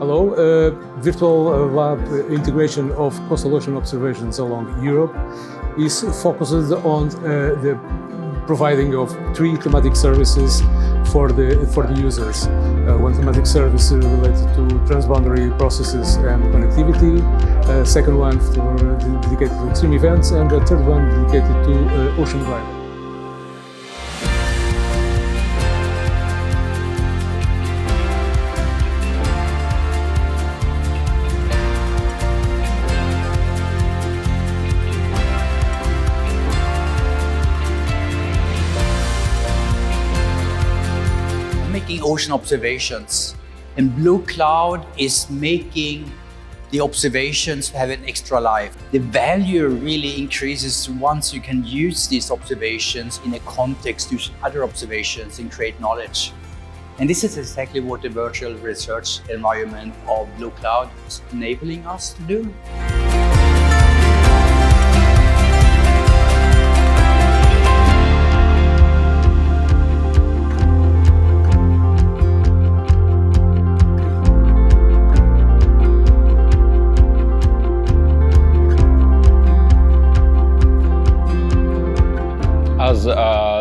Hello, virtual lab integration of coastal ocean observations along Europe is focused on the providing of 3 thematic services for the users. One thematic service related to transboundary processes and connectivity, second one dedicated to extreme events, and the third one dedicated to ocean environment. Making ocean observations, and Blue Cloud is making the observations have an extra life. The value really increases once you can use these observations in a context, use other observations and create knowledge. And this is exactly what the virtual research environment of Blue Cloud is enabling us to do.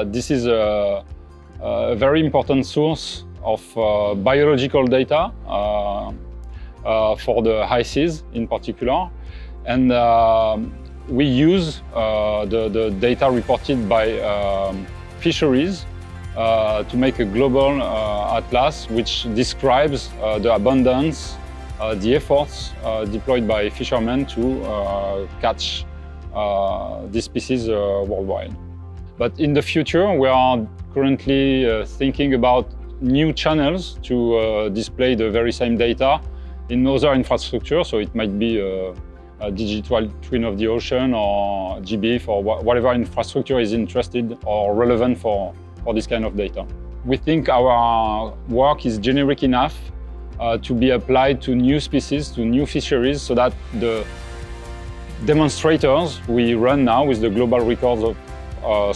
This is a very important source of biological data for the high seas in particular. And we use the data reported by Fisheries to make a global atlas which describes the abundance, the efforts deployed by fishermen to catch these species worldwide. But in the future, we are currently thinking about new channels to display the very same data in other infrastructure. So it might be a digital twin of the ocean or GBIF or whatever infrastructure is interested or relevant for this kind of data. We think our work is generic enough to be applied to new species, to new fisheries, so that the demonstrators we run now with the global records of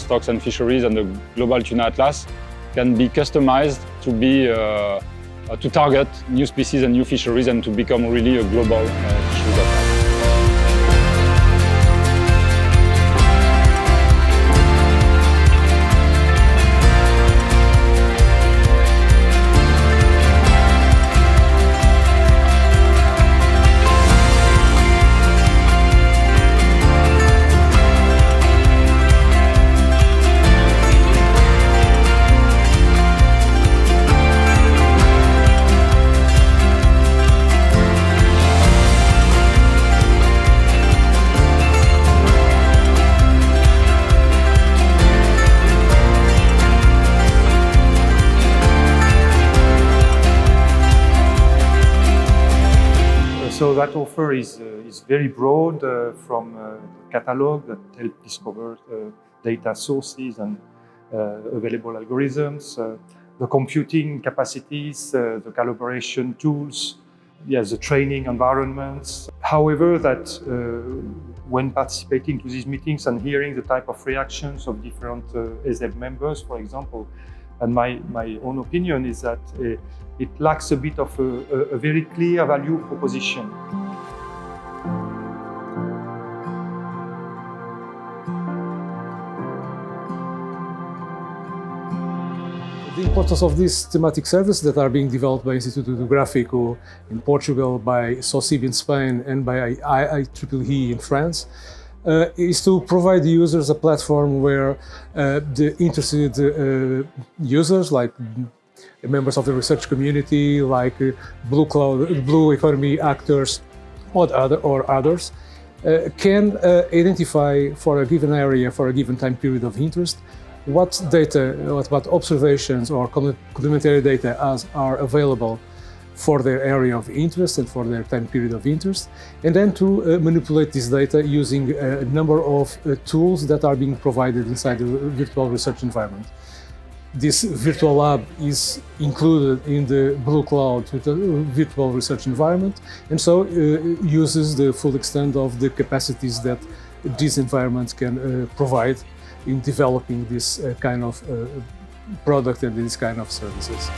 stocks and fisheries and the global tuna atlas can be customized to be to target new species and new fisheries and to become really a global fisheries atlas. So that offer is very broad, from catalog that help discover data sources and available algorithms, the computing capacities, the collaboration tools, the training environments. However, that when participating to these meetings and hearing the type of reactions of different ESEB members, for example, and my own opinion is that it lacks a bit of a very clear value proposition. The importance of these thematic services that are being developed by Instituto Hidrográfico in Portugal, by SOCIB in Spain, and by IEEE in France, is to provide the users a platform where the interested users, like members of the research community, like Blue Cloud, Blue Economy actors, or others, can identify for a given area, for a given time period of interest, what data, what observations or complementary data are available for their area of interest and for their time period of interest, and then to manipulate this data using a number of tools that are being provided inside the virtual research environment. This virtual lab is included in the Blue Cloud virtual research environment, and so uses the full extent of the capacities that these environments can provide in developing this kind of product and these kind of services.